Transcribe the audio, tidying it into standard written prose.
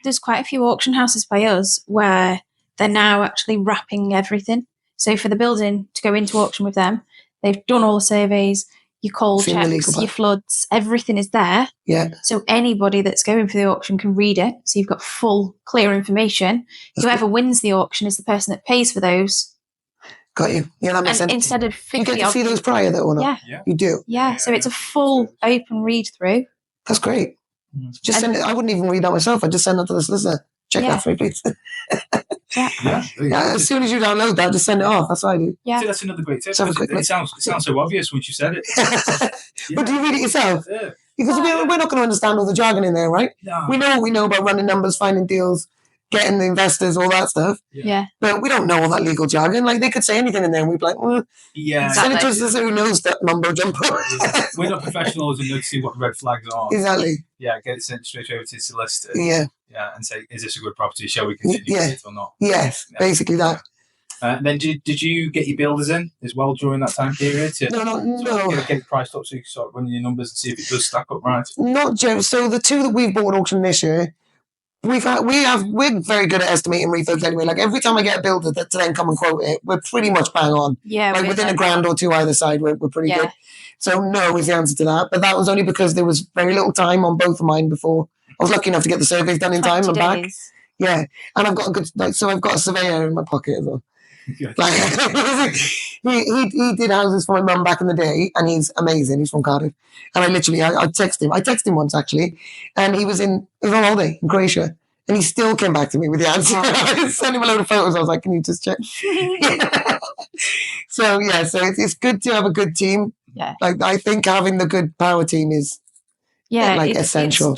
there's quite a few auction houses by us where they're now actually wrapping everything. So for the building to go into auction with them, they've done all the surveys, your coal checks, your floods, everything is there. Yeah. So anybody that's going for the auction can read it. So you've got full, clear information. Whoever wins the auction is the person that pays for those. Got you. Yeah, that makes sense. Instead of 50 you get to see those prior though, or not? Yeah. You do? Yeah, so it's a full open read through. That's great. Just send it. I wouldn't even read that myself. I'd just send it to the solicitor. Check that for me, please. As soon as you download that, just send it off. That's what I do. Yeah. See, that's another great tip. It sounds so obvious once you said it. But do you read it yourself? Yeah. Because we're not going to understand all the jargon in there, right? No. We know what we know about running numbers, finding deals, getting the investors, all that stuff. Yeah. But we don't know all that legal jargon. Like, they could say anything in there and we'd be like, send it to us who knows that mumbo jumbo. We're not professionals and know to see what red flags are. Exactly. Yeah, get it sent straight over to the solicitor. Yeah. Yeah, and say, is this a good property? Shall we continue with it or not? Yes, basically that. Then did you get your builders in as well during that time period? No. Get it priced up so you can start running your numbers and see if it does stack up right? Not Joe. So the two that we've bought auction this year, we're very good at estimating refurbs anyway. Like every time I get a builder to then come and quote it, we're pretty much bang on. Yeah. Like within $1,000 or two either side, we're pretty good. So no is the answer to that. But that was only because there was very little time on both of mine before. I was lucky enough to get the surveys done in time and back. Yeah. And I've got a good, I've got a surveyor in my pocket as well. Like, he did houses for my mum back in the day, and he's amazing. He's from Cardiff, and I texted him. I texted him once actually, and he was on holiday in Croatia, and he still came back to me with the answer. I sent him a load of photos. I was like, "Can you just check?" So it's good to have a good team. Yeah, like I think having the good power team is essential.